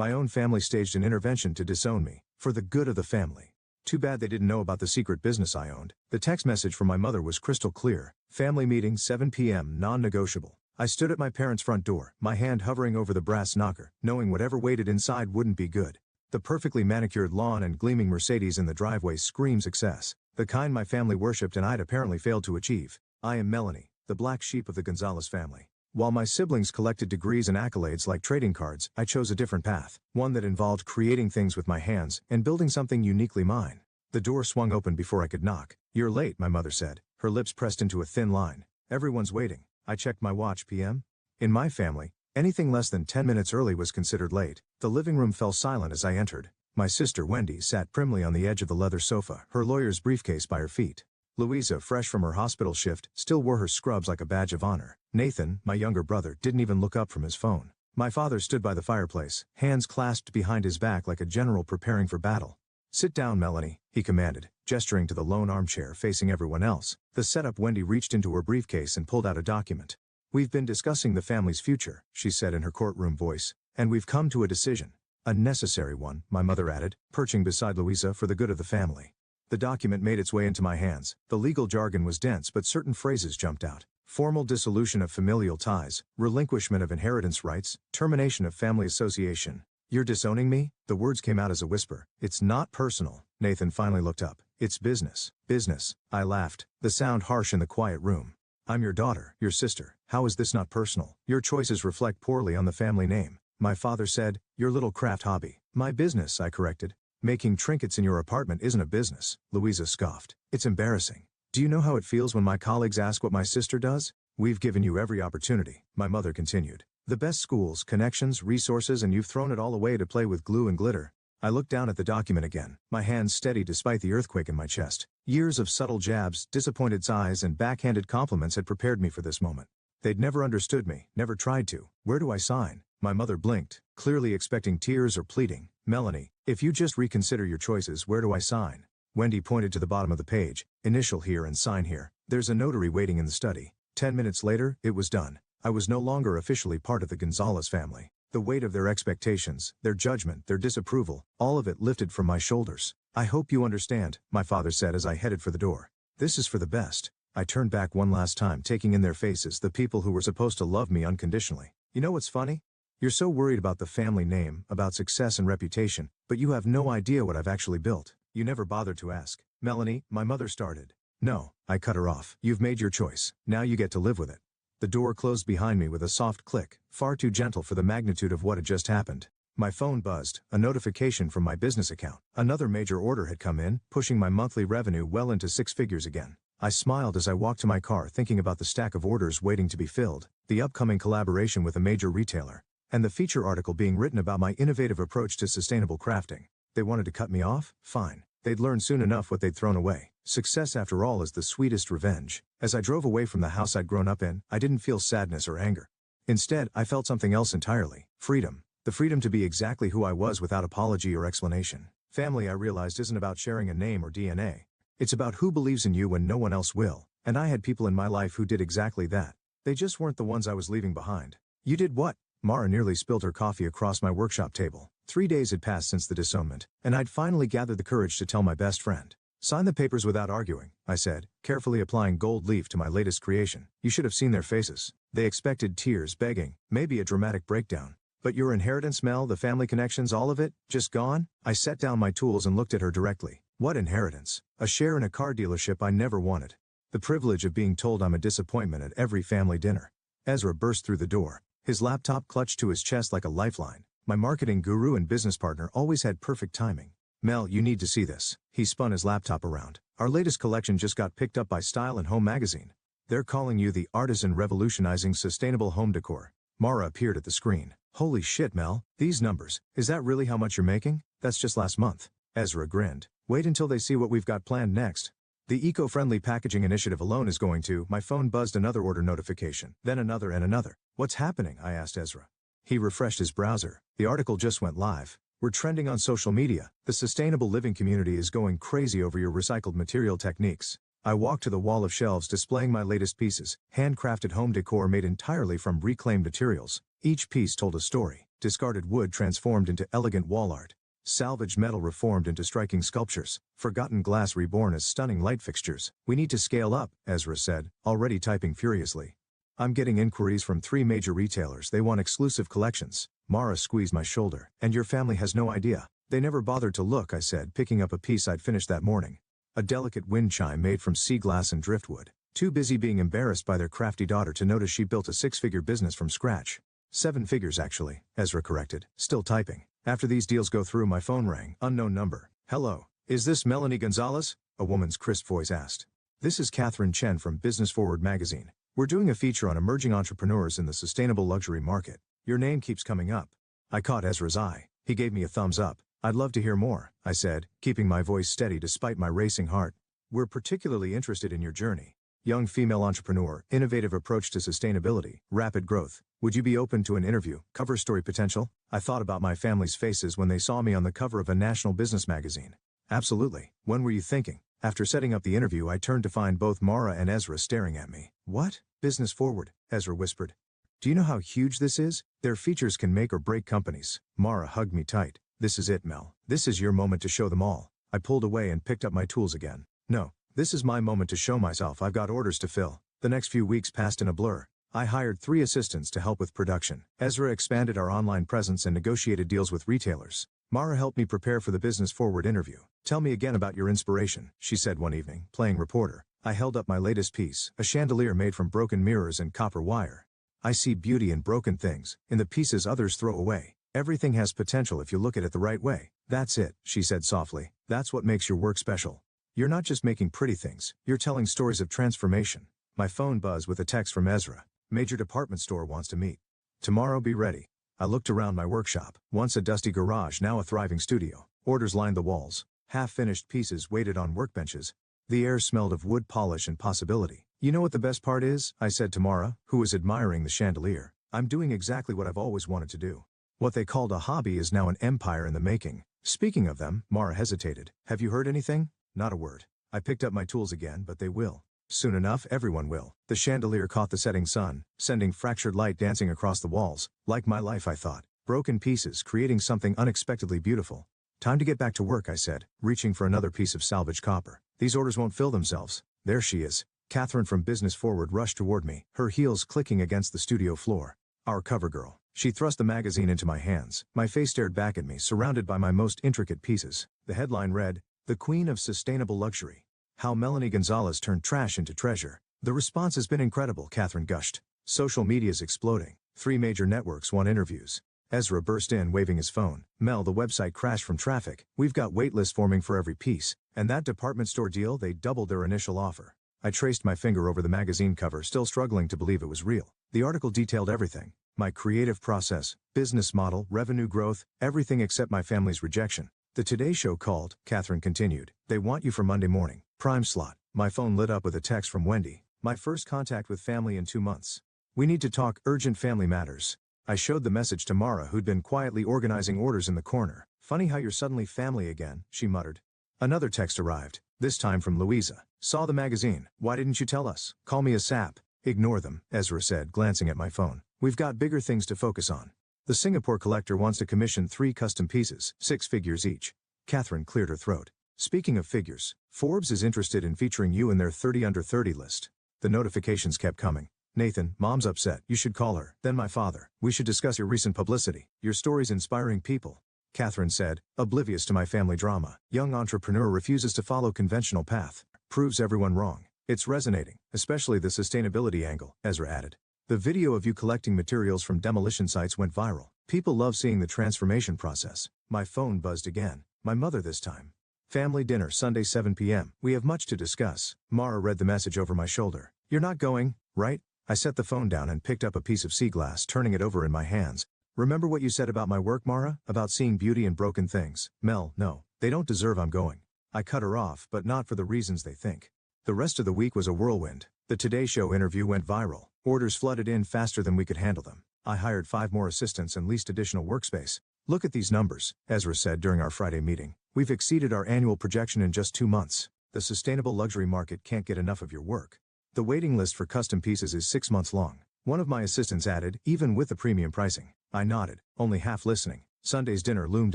My own family staged an intervention to disown me, for the good of the family. Too bad they didn't know about the secret business I owned. The text message from my mother was crystal clear. Family meeting 7 p.m. non-negotiable. I stood at my parents' front door, my hand hovering over the brass knocker, knowing whatever waited inside wouldn't be good. The perfectly manicured lawn and gleaming Mercedes in the driveway scream success, the kind my family worshipped and I'd apparently failed to achieve. I am Melanie, the black sheep of the Gonzalez family. While my siblings collected degrees and accolades like trading cards, I chose a different path, one that involved creating things with my hands and building something uniquely mine. The door swung open before I could knock. "You're late," my mother said, her lips pressed into a thin line. "Everyone's waiting." I checked my watch. PM? In my family, anything less than 10 minutes early was considered late. The living room fell silent as I entered. My sister Wendy sat primly on the edge of the leather sofa, her lawyer's briefcase by her feet. Louisa, fresh from her hospital shift, still wore her scrubs like a badge of honor. Nathan, my younger brother, didn't even look up from his phone. My father stood by the fireplace, hands clasped behind his back like a general preparing for battle. "Sit down, Melanie," he commanded, gesturing to the lone armchair facing everyone else. The setup. Wendy reached into her briefcase and pulled out a document. "We've been discussing the family's future," she said in her courtroom voice, "and we've come to a decision. A necessary one," my mother added, perching beside Louisa, "for the good of the family." The document made its way into my hands. The legal jargon was dense, but certain phrases jumped out. Formal dissolution of familial ties, relinquishment of inheritance rights, termination of family association. "You're disowning me?" The words came out as a whisper. "It's not personal." Nathan finally looked up. "It's business." "Business?" I laughed, the sound harsh in the quiet room. "I'm your daughter, your sister. How is this not personal? Your choices reflect poorly on the family name." My father said, "Your little craft hobby." "My business," I corrected. "Making trinkets in your apartment isn't a business," Louisa scoffed. "It's embarrassing. Do you know how it feels when my colleagues ask what my sister does?" "We've given you every opportunity," my mother continued. "The best schools, connections, resources, and you've thrown it all away to play with glue and glitter." I looked down at the document again, my hands steady despite the earthquake in my chest. Years of subtle jabs, disappointed sighs, and backhanded compliments had prepared me for this moment. They'd never understood me, never tried to. "Where do I sign?" My mother blinked, clearly expecting tears or pleading. "Melanie, if you just reconsider your choices, where do I sign?" Wendy pointed to the bottom of the page. "Initial here and sign here. There's a notary waiting in the study." 10 minutes later, it was done. I was no longer officially part of the Gonzalez family. The weight of their expectations, their judgment, their disapproval, all of it lifted from my shoulders. "I hope you understand," my father said as I headed for the door. "This is for the best." I turned back one last time, taking in their faces, the people who were supposed to love me unconditionally. "You know what's funny? You're so worried about the family name, about success and reputation, but you have no idea what I've actually built. You never bothered to ask." "Melanie," my mother started. "No," I cut her off. "You've made your choice. Now you get to live with it." The door closed behind me with a soft click, far too gentle for the magnitude of what had just happened. My phone buzzed, a notification from my business account. Another major order had come in, pushing my monthly revenue well into 6 figures again. I smiled as I walked to my car, thinking about the stack of orders waiting to be filled, the upcoming collaboration with a major retailer, and the feature article being written about my innovative approach to sustainable crafting. They wanted to cut me off? Fine. They'd learn soon enough what they'd thrown away. Success, after all, is the sweetest revenge. As I drove away from the house I'd grown up in, I didn't feel sadness or anger. Instead, I felt something else entirely. Freedom. The freedom to be exactly who I was without apology or explanation. Family, I realized, isn't about sharing a name or DNA. It's about who believes in you when no one else will. And I had people in my life who did exactly that. They just weren't the ones I was leaving behind. "You did what?" Mara nearly spilled her coffee across my workshop table. 3 days had passed since the disownment, and I'd finally gathered the courage to tell my best friend. "Sign the papers without arguing," I said, carefully applying gold leaf to my latest creation. You should have seen their faces. They expected tears, begging, maybe a dramatic breakdown. "But your inheritance, Mel, the family connections, all of it, just gone?" I set down my tools and looked at her directly. "What inheritance? A share in a car dealership I never wanted. The privilege of being told I'm a disappointment at every family dinner." Ezra burst through the door, his laptop clutched to his chest like a lifeline. My marketing guru and business partner always had perfect timing. "Mel, you need to see this." He spun his laptop around. "Our latest collection just got picked up by Style and Home magazine. They're calling you the artisan revolutionizing sustainable home decor." Mara appeared at the screen. "Holy shit, Mel, these numbers, is that really how much you're making?" "That's just last month." Ezra grinned. "Wait until they see what we've got planned next. The eco-friendly packaging initiative alone is going to..." My phone buzzed another order notification, then another and another. "What's happening?" I asked Ezra. He refreshed his browser. "The article just went live. We're trending on social media. The sustainable living community is going crazy over your recycled material techniques." I walked to the wall of shelves displaying my latest pieces, handcrafted home decor made entirely from reclaimed materials. Each piece told a story. Discarded wood transformed into elegant wall art. Salvaged metal reformed into striking sculptures. Forgotten glass reborn as stunning light fixtures. We need to scale up, Ezra said, already typing furiously. I'm getting inquiries from 3 major retailers. They want exclusive collections. Mara squeezed my shoulder. And your family has no idea. They never bothered to look, I said, picking up a piece I'd finished that morning. A delicate wind chime made from sea glass and driftwood. Too busy being embarrassed by their crafty daughter to notice she built a 6-figure business from scratch. 7 figures actually, Ezra corrected, still typing. After these deals go through, my phone rang. Unknown number. Hello. Is this Melanie Gonzalez? A woman's crisp voice asked. This is Catherine Chen from Business Forward magazine. We're doing a feature on emerging entrepreneurs in the sustainable luxury market. Your name keeps coming up. I caught Ezra's eye. He gave me a thumbs up. I'd love to hear more, I said, keeping my voice steady despite my racing heart. We're particularly interested in your journey. Young female entrepreneur, innovative approach to sustainability, rapid growth. Would you be open to an interview? Cover story potential? I thought about my family's faces when they saw me on the cover of a national business magazine. Absolutely. When were you thinking? After setting up the interview, I turned to find both Mara and Ezra staring at me. What? Business Forward, Ezra whispered. Do you know how huge this is? Their features can make or break companies. Mara hugged me tight. This is it, Mel. This is your moment to show them all. I pulled away and picked up my tools again. No. This is my moment to show myself. I've got orders to fill. The next few weeks passed in a blur. I hired 3 assistants to help with production. Ezra expanded our online presence and negotiated deals with retailers. Mara helped me prepare for the Business Forward interview. Tell me again about your inspiration, she said one evening, playing reporter. I held up my latest piece, a chandelier made from broken mirrors and copper wire. I see beauty in broken things, in the pieces others throw away. Everything has potential if you look at it the right way. That's it, she said softly. That's what makes your work special. You're not just making pretty things, you're telling stories of transformation. My phone buzzed with a text from Ezra. Major department store wants to meet. Tomorrow, be ready. I looked around my workshop, once a dusty garage, now a thriving studio. Orders lined the walls. Half-finished pieces waited on workbenches. The air smelled of wood polish and possibility. You know what the best part is? I said to Mara, who was admiring the chandelier. I'm doing exactly what I've always wanted to do. What they called a hobby is now an empire in the making. Speaking of them, Mara hesitated. Have you heard anything? Not a word. I picked up my tools again, but they will. Soon enough, everyone will. The chandelier caught the setting sun, sending fractured light dancing across the walls. Like my life, I thought. Broken pieces, creating something unexpectedly beautiful. Time to get back to work, I said, reaching for another piece of salvaged copper. These orders won't fill themselves. There she is. Catherine from Business Forward rushed toward me, her heels clicking against the studio floor. Our cover girl. She thrust the magazine into my hands. My face stared back at me, surrounded by my most intricate pieces. The headline read, The Queen of Sustainable Luxury. How Melanie Gonzalez Turned Trash into Treasure. The response has been incredible, Catherine gushed. Social media's exploding. 3 major networks want interviews. Ezra burst in, waving his phone. Mel, the website crashed from traffic. We've got waitlists forming for every piece. And that department store deal, they doubled their initial offer. I traced my finger over the magazine cover, still struggling to believe it was real. The article detailed everything. My creative process, business model, revenue growth, everything except my family's rejection. The Today Show called, Catherine continued. They want you for Monday morning. Prime slot. My phone lit up with a text from Wendy. My first contact with family in 2 months. We need to talk, urgent family matters. I showed the message to Mara, who'd been quietly organizing orders in the corner. Funny how you're suddenly family again, she muttered. Another text arrived, this time from Louisa. Saw the magazine. Why didn't you tell us? Call me a sap. Ignore them, Ezra said, glancing at my phone. We've got bigger things to focus on. The Singapore collector wants to commission 3 custom pieces, 6 figures each. Catherine cleared her throat. Speaking of figures, Forbes is interested in featuring you in their 30 under 30 list. The notifications kept coming. Nathan, Mom's upset. You should call her. Then my father. We should discuss your recent publicity. Your story's inspiring people. Catherine said, oblivious to my family drama. Young entrepreneur refuses to follow conventional path. Proves everyone wrong. It's resonating, especially the sustainability angle, Ezra added. The video of you collecting materials from demolition sites went viral. People love seeing the transformation process. My phone buzzed again. My mother this time. Family dinner Sunday 7 p.m. We have much to discuss. Mara read the message over my shoulder. You're not going, right? I set the phone down and picked up a piece of sea glass, turning it over in my hands. Remember what you said about my work, Mara? About seeing beauty in broken things? Mel, no. They don't deserve I'm going. I cut her off, but not for the reasons they think. The rest of the week was a whirlwind. The Today Show interview went viral. Orders flooded in faster than we could handle them. I hired 5 more assistants and leased additional workspace. Look at these numbers, Ezra said during our Friday meeting. We've exceeded our annual projection in just 2 months. The sustainable luxury market can't get enough of your work. The waiting list for custom pieces is 6 months long. One of my assistants added, even with the premium pricing. I nodded, only half listening. Sunday's dinner loomed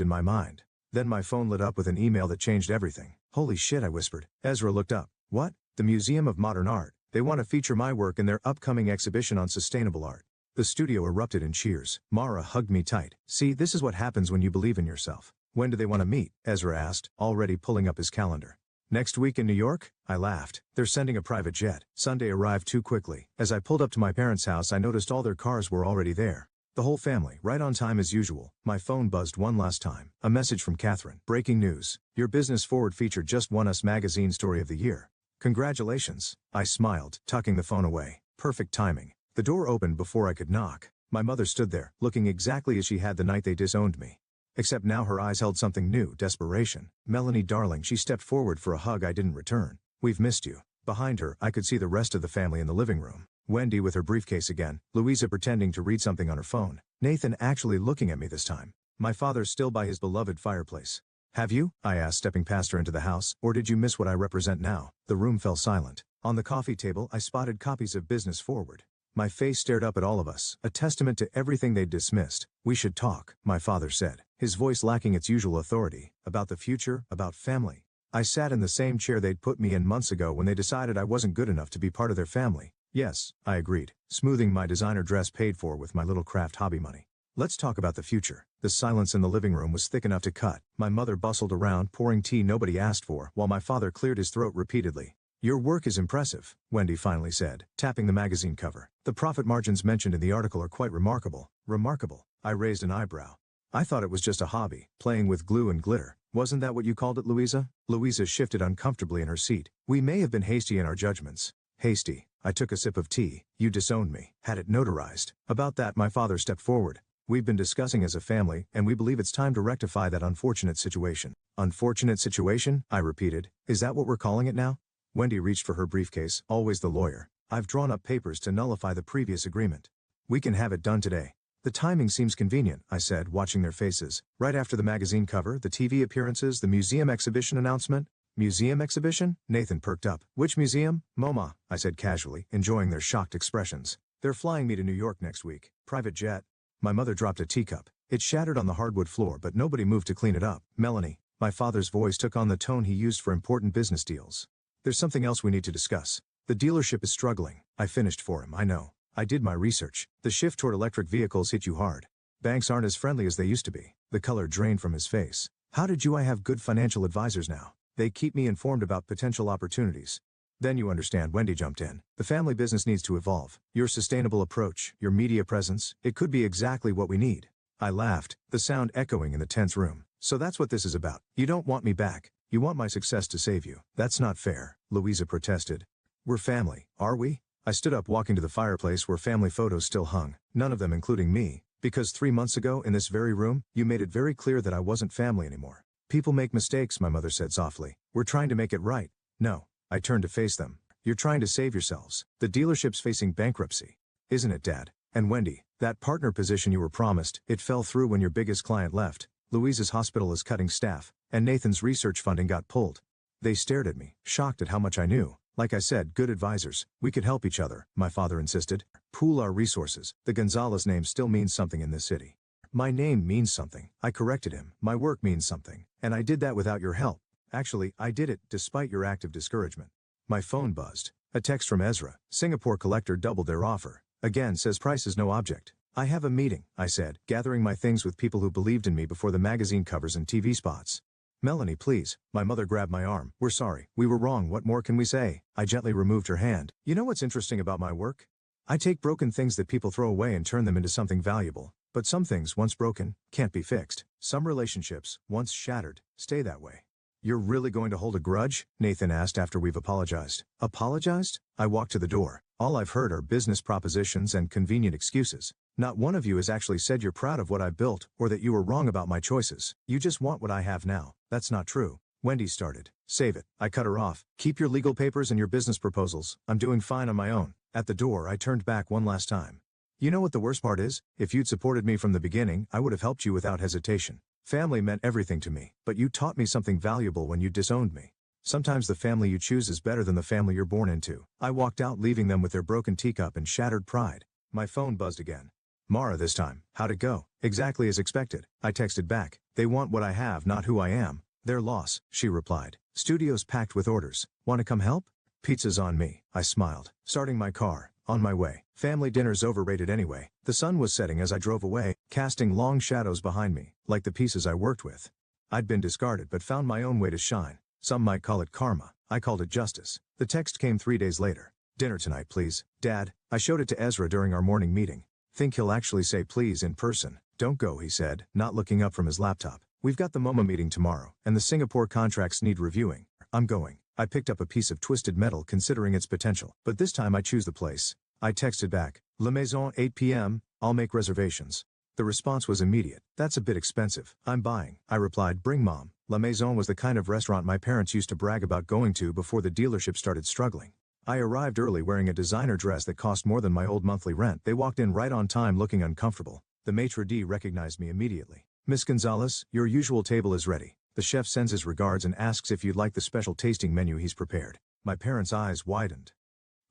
in my mind. Then my phone lit up with an email that changed everything. Holy shit, I whispered. Ezra looked up. What? The Museum of Modern Art. They want to feature my work in their upcoming exhibition on sustainable art. The studio erupted in cheers. Mara hugged me tight. See, this is what happens when you believe in yourself. When do they want to meet? Ezra asked, already pulling up his calendar. Next week in New York? I laughed. They're sending a private jet. Sunday arrived too quickly. As I pulled up to my parents' house, I noticed all their cars were already there. The whole family, right on time as usual. My phone buzzed one last time. A message from Catherine. Breaking news. Your Business Forward feature just won Us Magazine Story of the Year. Congratulations. I smiled, tucking the phone away. Perfect timing. The door opened before I could knock. My mother stood there, looking exactly as she had the night they disowned me. Except now her eyes held something new, desperation. Melanie darling, she stepped forward for a hug I didn't return. We've missed you. Behind her, I could see the rest of the family in the living room. Wendy with her briefcase again, Louisa pretending to read something on her phone, Nathan actually looking at me this time. My father still by his beloved fireplace. Have you? I asked, stepping past her into the house, or did you miss what I represent now? The room fell silent. On the coffee table, I spotted copies of Business Forward. My face stared up at all of us, a testament to everything they'd dismissed. We should talk, my father said, his voice lacking its usual authority, about the future, about family. I sat in the same chair they'd put me in months ago when they decided I wasn't good enough to be part of their family. Yes, I agreed, smoothing my designer dress paid for with my little craft hobby money. Let's talk about the future. The silence in the living room was thick enough to cut. My mother bustled around, pouring tea nobody asked for, while my father cleared his throat repeatedly. Your work is impressive, Wendy finally said, tapping the magazine cover. The profit margins mentioned in the article are quite remarkable. Remarkable? I raised an eyebrow. I thought it was just a hobby, playing with glue and glitter. Wasn't that what you called it, Louisa? Louisa shifted uncomfortably in her seat. We may have been hasty in our judgments. Hasty. I took a sip of tea. You disowned me. Had it notarized. About that, my father stepped forward. We've been discussing as a family, and we believe it's time to rectify that unfortunate situation. Unfortunate situation? I repeated. Is that what we're calling it now? Wendy reached for her briefcase, always the lawyer. I've drawn up papers to nullify the previous agreement. We can have it done today. The timing seems convenient, I said, watching their faces. Right after the magazine cover, the TV appearances, the museum exhibition announcement. Museum exhibition? Nathan perked up. Which museum? MoMA, I said casually, enjoying their shocked expressions. They're flying me to New York next week. Private jet. My mother dropped a teacup. It shattered on the hardwood floor, but nobody moved to clean it up. Melanie. My father's voice took on the tone he used for important business deals. There's something else we need to discuss. The dealership is struggling. I finished for him, I know. I did my research. The shift toward electric vehicles hit you hard. Banks aren't as friendly as they used to be. The color drained from his face. How did I have good financial advisors now? They keep me informed about potential opportunities. Then you understand, Wendy jumped in. The family business needs to evolve. Your sustainable approach, your media presence, it could be exactly what we need. I laughed, the sound echoing in the tense room. So that's what this is about. You don't want me back. You want my success to save you. That's not fair, Louisa protested. We're family, are we? I stood up, walking to the fireplace where family photos still hung, none of them including me, because 3 months ago in this very room, you made it very clear that I wasn't family anymore. People make mistakes, my mother said softly. We're trying to make it right. No. I turned to face them. You're trying to save yourselves. The dealership's facing bankruptcy. Isn't it, Dad? And Wendy, that partner position you were promised, it fell through when your biggest client left. Louisa's hospital is cutting staff, and Nathan's research funding got pulled. They stared at me, shocked at how much I knew. Like I said, good advisors. We could help each other, my father insisted. Pool our resources. The Gonzalez name still means something in this city. My name means something. I corrected him. My work means something. And I did that without your help. Actually, I did it, despite your active discouragement. My phone buzzed. A text from Ezra. Singapore collector doubled their offer. Again, says price is no object. I have a meeting, I said, gathering my things with people who believed in me before the magazine covers and TV spots. Melanie, please. My mother grabbed my arm. We're sorry. We were wrong. What more can we say? I gently removed her hand. You know what's interesting about my work? I take broken things that people throw away and turn them into something valuable. But some things, once broken, can't be fixed. Some relationships, once shattered, stay that way. You're really going to hold a grudge? Nathan asked after we've apologized. Apologized? I walked to the door. All I've heard are business propositions and convenient excuses. Not one of you has actually said you're proud of what I built, or that you were wrong about my choices. You just want what I have now. That's not true. Wendy started. Save it. I cut her off. Keep your legal papers and your business proposals. I'm doing fine on my own. At the door, I turned back one last time. You know what the worst part is? If you'd supported me from the beginning, I would have helped you without hesitation. Family meant everything to me, but you taught me something valuable when you disowned me. Sometimes the family you choose is better than the family you're born into. I walked out, leaving them with their broken teacup and shattered pride. My phone buzzed again. Mara this time. How'd it go? Exactly as expected. I texted back. They want what I have, not who I am. Their loss, she replied. Studio's packed with orders. Want to come help? Pizza's on me, I smiled. Starting my car. On my way. Family dinner's overrated anyway. The sun was setting as I drove away, casting long shadows behind me, like the pieces I worked with. I'd been discarded but found my own way to shine. Some might call it karma. I called it justice. The text came 3 days later. Dinner tonight, please. Dad. I showed it to Ezra during our morning meeting. Think he'll actually say please in person. Don't go, he said, not looking up from his laptop. We've got the MoMA meeting tomorrow, and the Singapore contracts need reviewing. I'm going. I picked up a piece of twisted metal considering its potential, but this time I choose the place. I texted back, La Maison 8 p.m., I'll make reservations. The response was immediate. That's a bit expensive. I'm buying. I replied, bring mom. La Maison was the kind of restaurant my parents used to brag about going to before the dealership started struggling. I arrived early wearing a designer dress that cost more than my old monthly rent. They walked in right on time looking uncomfortable. The maitre d' recognized me immediately. Miss Gonzalez, your usual table is ready. The chef sends his regards and asks if you'd like the special tasting menu he's prepared. My parents' eyes widened.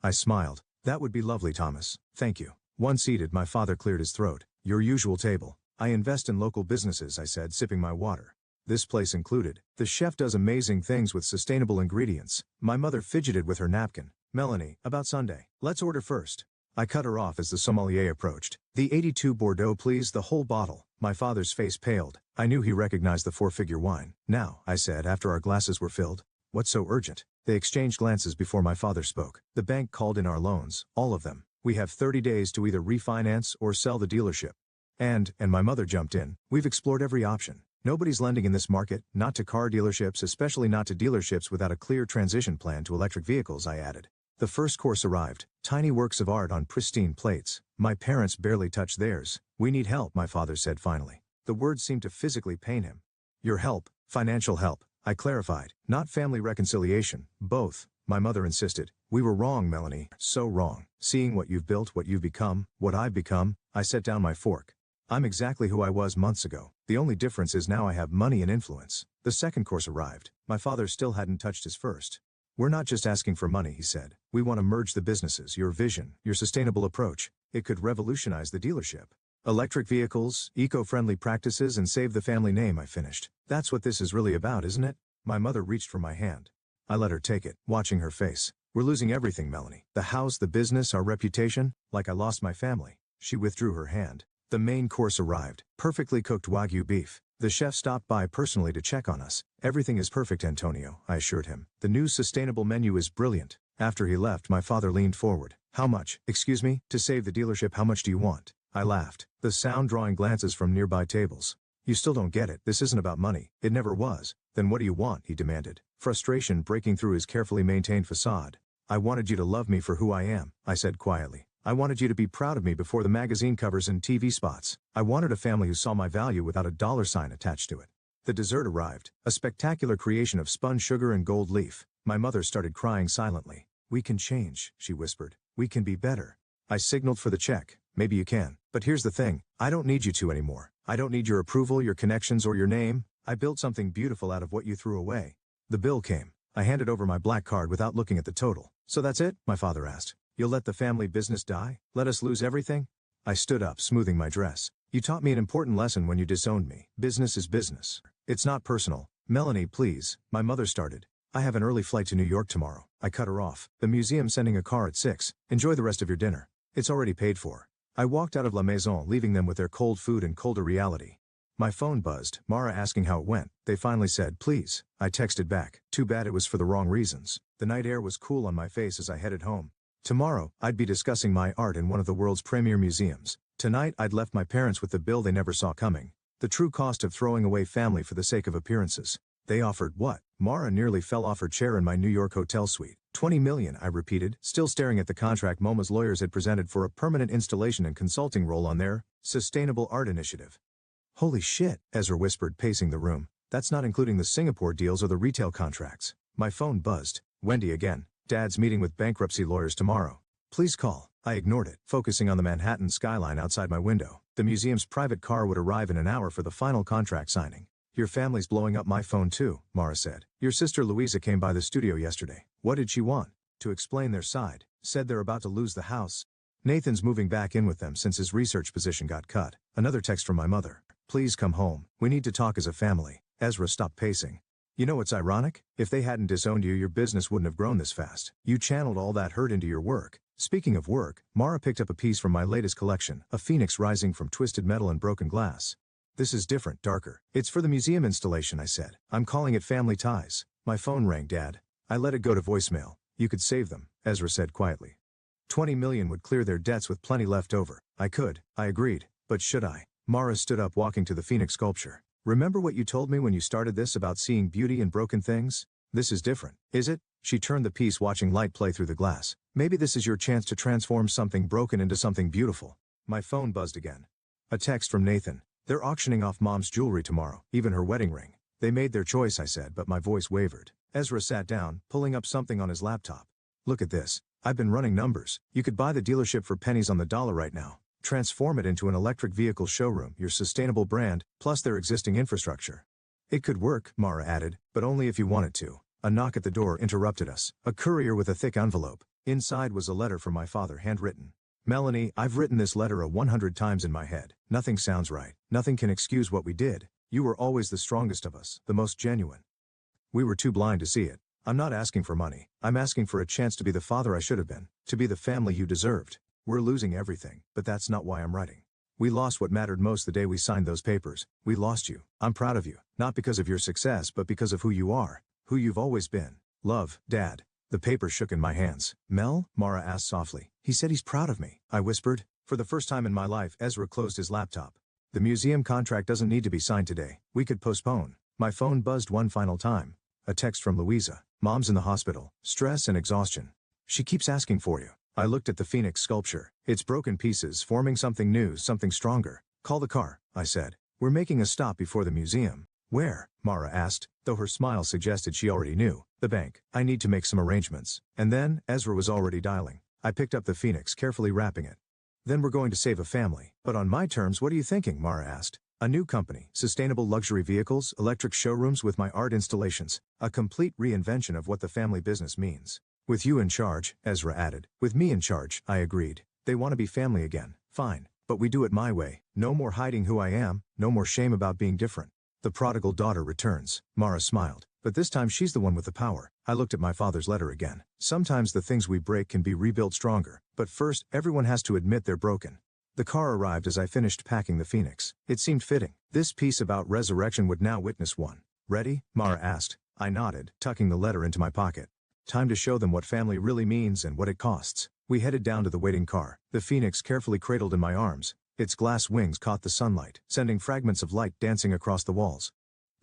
I smiled. That would be lovely, Thomas. Thank you. Once seated, my father cleared his throat. Your usual table. I invest in local businesses, I said, sipping my water. This place included. The chef does amazing things with sustainable ingredients. My mother fidgeted with her napkin. Melanie, about Sunday. Let's order first. I cut her off as the sommelier approached. The 82 Bordeaux, please, the whole bottle. My father's face paled. I knew he recognized the 4-figure wine. Now, I said after our glasses were filled. What's so urgent? They exchanged glances before my father spoke. The bank called in our loans, all of them. We have 30 days to either refinance or sell the dealership. And my mother jumped in. We've explored every option. Nobody's lending in this market, not to car dealerships, especially not to dealerships without a clear transition plan to electric vehicles, I added. The first course arrived. Tiny works of art on pristine plates. My parents barely touched theirs. We need help, my father said finally. The words seemed to physically pain him. Your help, financial help, I clarified. Not family reconciliation, both, my mother insisted. We were wrong, Melanie, so wrong. Seeing what you've built, what you've become, what I've become, I set down my fork. I'm exactly who I was months ago. The only difference is now I have money and influence. The second course arrived. My father still hadn't touched his first. We're not just asking for money, he said. We want to merge the businesses, your vision, your sustainable approach. It could revolutionize the dealership. Electric vehicles, eco-friendly practices, and save the family name, I finished. That's what this is really about, isn't it? My mother reached for my hand. I let her take it, watching her face. We're losing everything, Melanie. The house, the business, our reputation, like I lost my family. She withdrew her hand. The main course arrived. Perfectly cooked Wagyu beef. The chef stopped by personally to check on us. Everything is perfect, Antonio, I assured him. The new sustainable menu is brilliant. After he left, my father leaned forward. How much? Excuse me? To save the dealership, how much do you want? I laughed. The sound drawing glances from nearby tables. You still don't get it. This isn't about money. It never was. Then what do you want? He demanded. Frustration breaking through his carefully maintained facade. I wanted you to love me for who I am, I said quietly. I wanted you to be proud of me before the magazine covers and TV spots. I wanted a family who saw my value without a dollar sign attached to it. The dessert arrived, a spectacular creation of spun sugar and gold leaf. My mother started crying silently. We can change, she whispered. We can be better. I signaled for the check. Maybe you can. But here's the thing. I don't need you to anymore. I don't need your approval, your connections, or your name. I built something beautiful out of what you threw away. The bill came. I handed over my black card without looking at the total. So that's it? My father asked. You'll let the family business die? Let us lose everything? I stood up, smoothing my dress. You taught me an important lesson when you disowned me. Business is business. It's not personal. Melanie, please, my mother started. I have an early flight to New York tomorrow. I cut her off. The museum's sending a car at 6. Enjoy the rest of your dinner. It's already paid for. I walked out of La Maison, leaving them with their cold food and colder reality. My phone buzzed, Mara asking how it went. They finally said, please. I texted back. Too bad it was for the wrong reasons. The night air was cool on my face as I headed home. Tomorrow, I'd be discussing my art in one of the world's premier museums. Tonight, I'd left my parents with the bill they never saw coming. The true cost of throwing away family for the sake of appearances. They offered what? Mara nearly fell off her chair in my New York hotel suite. 20 million, I repeated, still staring at the contract MoMA's lawyers had presented for a permanent installation and consulting role on their sustainable art initiative. Holy shit, Ezra whispered, pacing the room. That's not including the Singapore deals or the retail contracts. My phone buzzed. Wendy again. Dad's meeting with bankruptcy lawyers tomorrow. Please call. I ignored it, focusing on the Manhattan skyline outside my window. The museum's private car would arrive in an hour for the final contract signing. Your family's blowing up my phone too, Mara said. Your sister Louisa came by the studio yesterday. What did she want? To explain their side. Said they're about to lose the house. Nathan's moving back in with them since his research position got cut. Another text from my mother. Please come home. We need to talk as a family. Ezra stopped pacing. You know what's ironic? If they hadn't disowned you, your business wouldn't have grown this fast. You channeled all that hurt into your work. Speaking of work, Mara picked up a piece from my latest collection, a phoenix rising from twisted metal and broken glass. This is different, darker. It's for the museum installation, I said. I'm calling it Family Ties. My phone rang, Dad. I let it go to voicemail. You could save them, Ezra said quietly. 20 million would clear their debts with plenty left over. I could, I agreed. But should I? Mara stood up, walking to the phoenix sculpture. Remember what you told me when you started this about seeing beauty in broken things? This is different, is it? She turned the piece, watching light play through the glass. Maybe this is your chance to transform something broken into something beautiful. My phone buzzed again. A text from Nathan. They're auctioning off Mom's jewelry tomorrow, even her wedding ring. They made their choice, I said, but my voice wavered. Ezra sat down, pulling up something on his laptop. Look at this. I've been running numbers. You could buy the dealership for pennies on the dollar right now. Transform it into an electric vehicle showroom, your sustainable brand, plus their existing infrastructure. It could work, Mara added, but only if you want it to. A knock at the door interrupted us. A courier with a thick envelope. Inside was a letter from my father, handwritten. Melanie, I've written this letter 100 times in my head. Nothing sounds right. Nothing can excuse what we did. You were always the strongest of us, the most genuine. We were too blind to see it. I'm not asking for money. I'm asking for a chance to be the father I should have been, to be the family you deserved. We're losing everything, but that's not why I'm writing. We lost what mattered most the day we signed those papers. We lost you. I'm proud of you, not because of your success but because of who you are, who you've always been. Love, Dad. The paper shook in my hands. Mel? Mara asked softly. He said he's proud of me, I whispered. For the first time in my life, Ezra closed his laptop. The museum contract doesn't need to be signed today. We could postpone. My phone buzzed one final time. A text from Louisa. Mom's in the hospital. Stress and exhaustion. She keeps asking for you. I looked at the phoenix sculpture. Its broken pieces forming something new, something stronger. Call the car, I said. We're making a stop before the museum. Where? Mara asked, though her smile suggested she already knew. The bank. I need to make some arrangements. And then, Ezra was already dialing. I picked up the phoenix, carefully wrapping it. Then we're going to save a family. But on my terms, what are you thinking? Mara asked. A new company, sustainable luxury vehicles, electric showrooms with my art installations. A complete reinvention of what the family business means. With you in charge, Ezra added. With me in charge, I agreed. They want to be family again. Fine. But we do it my way. No more hiding who I am, no more shame about being different. The prodigal daughter returns. Mara smiled. But this time she's the one with the power. I looked at my father's letter again. Sometimes the things we break can be rebuilt stronger. But first, everyone has to admit they're broken. The car arrived as I finished packing the phoenix. It seemed fitting. This piece about resurrection would now witness one. Ready? Mara asked. I nodded, tucking the letter into my pocket. Time to show them what family really means and what it costs. We headed down to the waiting car, the phoenix carefully cradled in my arms. Its glass wings caught the sunlight, sending fragments of light dancing across the walls.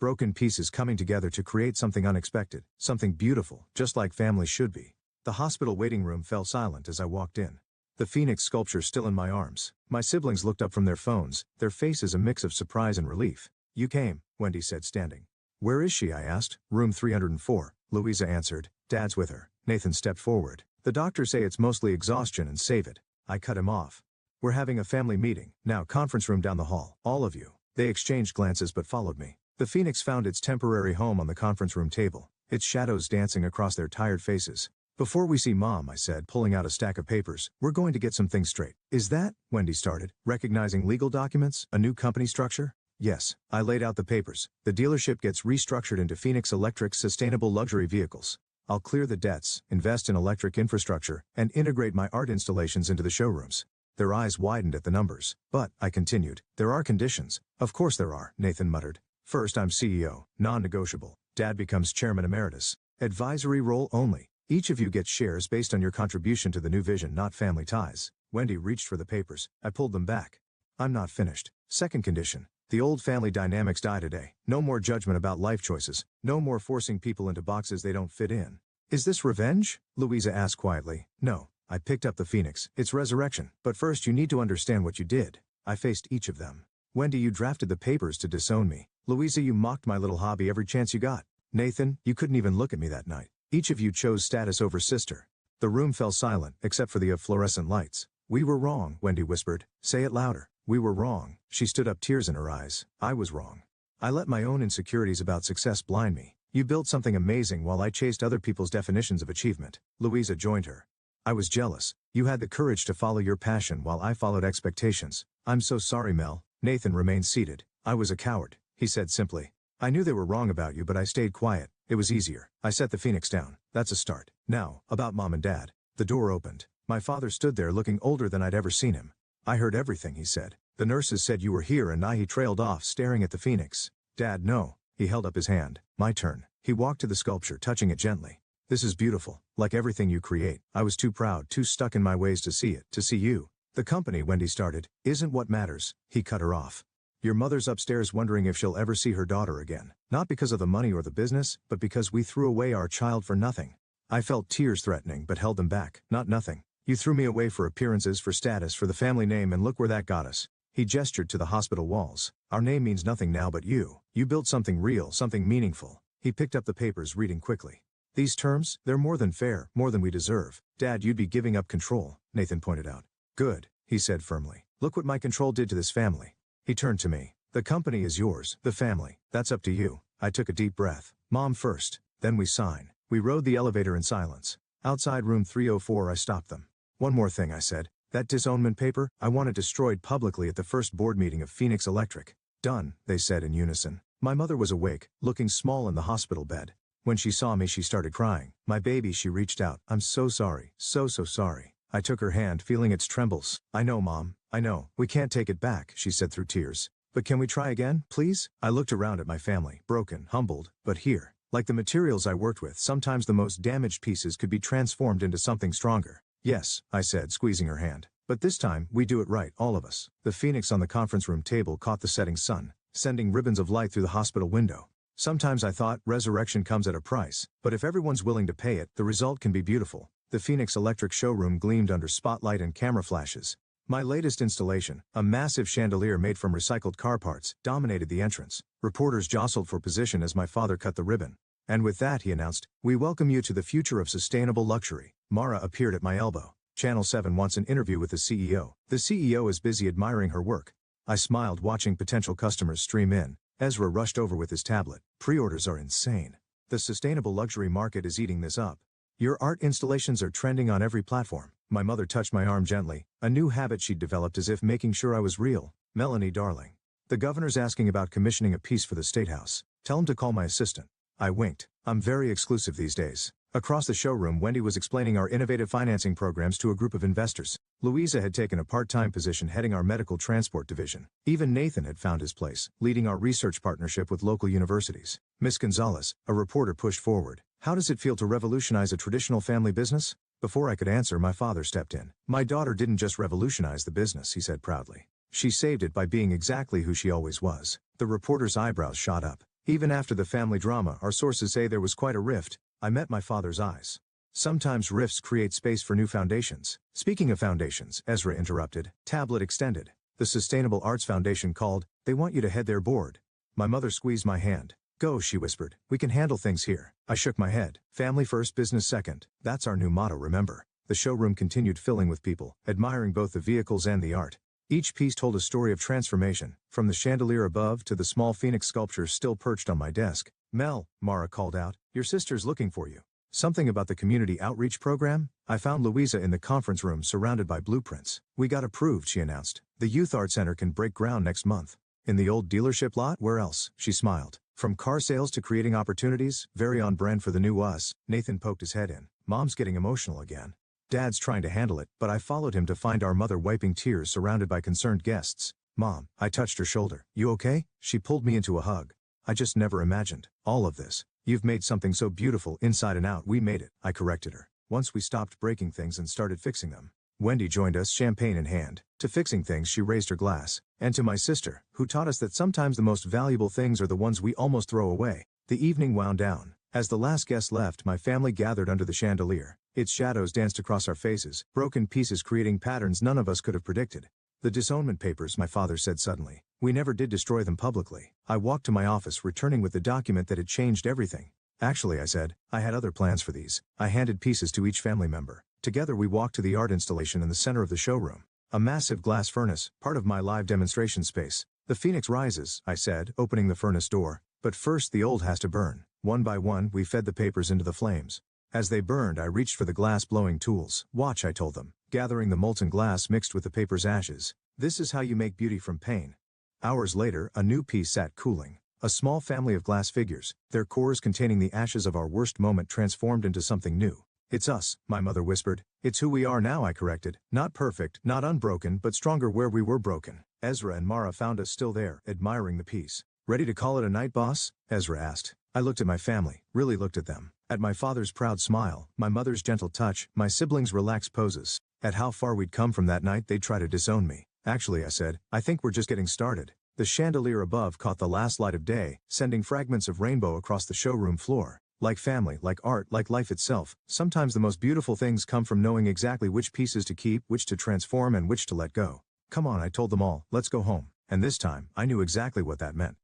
Broken pieces coming together to create something unexpected, something beautiful, just like family should be. The hospital waiting room fell silent as I walked in. The phoenix sculpture still in my arms. My siblings looked up from their phones, their faces a mix of surprise and relief. You came, Wendy said, standing. Where is she? I asked. Room 304, Louisa answered. Dad's with her. Nathan stepped forward. The doctors say it's mostly exhaustion and save it. I cut him off. We're having a family meeting. Now conference room down the hall. All of you. They exchanged glances but followed me. The phoenix found its temporary home on the conference room table, its shadows dancing across their tired faces. Before we see Mom, I said, pulling out a stack of papers, we're going to get some things straight. Is that? Wendy started, recognizing legal documents, a new company structure? Yes. I laid out the papers. The dealership gets restructured into Phoenix Electric's sustainable luxury vehicles. I'll clear the debts, invest in electric infrastructure, and integrate my art installations into the showrooms. Their eyes widened at the numbers. But, I continued, there are conditions. Of course there are, Nathan muttered. First, I'm CEO, non-negotiable. Dad becomes chairman emeritus. Advisory role only. Each of you gets shares based on your contribution to the new vision, not family ties. Wendy reached for the papers. I pulled them back. I'm not finished. Second condition. The old family dynamics die today. No more judgment about life choices. No more forcing people into boxes they don't fit in. Is this revenge? Louisa asked quietly. No. I picked up the phoenix. It's resurrection. But first you need to understand what you did. I faced each of them. Wendy, you drafted the papers to disown me. Louisa, you mocked my little hobby every chance you got. Nathan, you couldn't even look at me that night. Each of you chose status over sister. The room fell silent, except for the fluorescent lights. We were wrong, Wendy whispered. Say it louder. We were wrong. She stood up, tears in her eyes. I was wrong. I let my own insecurities about success blind me. You built something amazing while I chased other people's definitions of achievement. Louisa joined her. I was jealous. You had the courage to follow your passion while I followed expectations. I'm so sorry, Mel. Nathan remained seated. I was a coward, he said simply. I knew they were wrong about you, but I stayed quiet. It was easier. I set the Phoenix down. That's a start. Now, about Mom and Dad. The door opened. My father stood there looking older than I'd ever seen him. I heard everything he said. The nurses said you were here, and he trailed off, staring at the Phoenix. Dad, no. He held up his hand. My turn. He walked to the sculpture, touching it gently. This is beautiful, like everything you create. I was too proud, too stuck in my ways to see it, to see you. The company, Wendy started, isn't what matters. He cut her off. Your mother's upstairs wondering if she'll ever see her daughter again. Not because of the money or the business, but because we threw away our child for nothing. I felt tears threatening but held them back. Not nothing. You threw me away for appearances, for status, for the family name, and look where that got us. He gestured to the hospital walls. Our name means nothing now but you. You built something real, something meaningful. He picked up the papers, reading quickly. These terms, they're more than fair, more than we deserve. Dad, you'd be giving up control, Nathan pointed out. Good, he said firmly. Look what my control did to this family. He turned to me. The company is yours, the family. That's up to you. I took a deep breath. Mom first, then we sign. We rode the elevator in silence. Outside room 304, I stopped them. One more thing, I said. That disownment paper, I want it destroyed publicly at the first board meeting of Phoenix Electric. Done, they said in unison. My mother was awake, looking small in the hospital bed. When she saw me, she started crying. My baby, she reached out. I'm so sorry, so sorry. I took her hand, feeling its trembles. I know, Mom, I know. We can't take it back, she said through tears. But can we try again, please? I looked around at my family, broken, humbled, but here. Like the materials I worked with, sometimes the most damaged pieces could be transformed into something stronger. Yes, I said, squeezing her hand. But this time, we do it right, all of us. The Phoenix on the conference room table caught the setting sun, sending ribbons of light through the hospital window. Sometimes I thought resurrection comes at a price, but if everyone's willing to pay it, the result can be beautiful. The Phoenix Electric showroom gleamed under spotlight and camera flashes. My latest installation, a massive chandelier made from recycled car parts, dominated the entrance. Reporters jostled for position as my father cut the ribbon. And with that, he announced, we welcome you to the future of sustainable luxury. Mara appeared at my elbow. Channel 7 wants an interview with the CEO. The CEO is busy admiring her work. I smiled, watching potential customers stream in. Ezra rushed over with his tablet. Pre-orders are insane. The sustainable luxury market is eating this up. Your art installations are trending on every platform. My mother touched my arm gently, a new habit she'd developed, as if making sure I was real. Melanie, darling. The governor's asking about commissioning a piece for the State House. Tell him to call my assistant. I winked. I'm very exclusive these days. Across the showroom, Wendy was explaining our innovative financing programs to a group of investors. Louisa had taken a part-time position heading our medical transport division. Even Nathan had found his place, leading our research partnership with local universities. Miss Gonzalez, a reporter, pushed forward. How does it feel to revolutionize a traditional family business? Before I could answer, my father stepped in. My daughter didn't just revolutionize the business, he said proudly. She saved it by being exactly who she always was. The reporter's eyebrows shot up. Even after the family drama, our sources say there was quite a rift. I met my father's eyes. Sometimes rifts create space for new foundations. Speaking of foundations, Ezra interrupted. Tablet extended. The Sustainable Arts Foundation called. They want you to head their board. My mother squeezed my hand. Go, she whispered. We can handle things here. I shook my head. Family first, business second. That's our new motto, remember. The showroom continued filling with people, admiring both the vehicles and the art. Each piece told a story of transformation, from the chandelier above to the small Phoenix sculpture still perched on my desk. Mel, Mara called out, your sister's looking for you. Something about the community outreach program? I found Louisa in the conference room surrounded by blueprints. We got approved, she announced. The Youth Art Center can break ground next month. In the old dealership lot? Where else? She smiled. From car sales to creating opportunities, very on brand for the new us. Nathan poked his head in. Mom's getting emotional again. Dad's trying to handle it, but I followed him to find our mother wiping tears surrounded by concerned guests. Mom, I touched her shoulder. You okay? She pulled me into a hug. I just never imagined all of this. You've made something so beautiful inside and out. We made it, I corrected her. Once we stopped breaking things and started fixing them. Wendy joined us, champagne in hand. To fixing things, she raised her glass. And to my sister, who taught us that sometimes the most valuable things are the ones we almost throw away. The evening wound down. As the last guest left, my family gathered under the chandelier. Its shadows danced across our faces, broken pieces creating patterns none of us could have predicted. The disownment papers, my father said suddenly. We never did destroy them publicly. I walked to my office, returning with the document that had changed everything. Actually, I said, I had other plans for these. I handed pieces to each family member. Together we walked to the art installation in the center of the showroom. A massive glass furnace, part of my live demonstration space. The Phoenix rises, I said, opening the furnace door. But first the old has to burn. One by one, we fed the papers into the flames. As they burned, I reached for the glass-blowing tools. Watch, I told them, gathering the molten glass mixed with the paper's ashes. This is how you make beauty from pain. Hours later, a new piece sat cooling. A small family of glass figures, their cores containing the ashes of our worst moment transformed into something new. It's us, my mother whispered. It's who we are now, I corrected. Not perfect, not unbroken, but stronger where we were broken. Ezra and Mara found us still there, admiring the piece. Ready to call it a night, boss? Ezra asked. I looked at my family, really looked at them. At my father's proud smile, my mother's gentle touch, my siblings' relaxed poses. At how far we'd come from that night, they'd try to disown me. Actually, I said, I think we're just getting started. The chandelier above caught the last light of day, sending fragments of rainbow across the showroom floor. Like family, like art, like life itself, sometimes the most beautiful things come from knowing exactly which pieces to keep, which to transform, and which to let go. Come on, I told them all, let's go home. And this time, I knew exactly what that meant.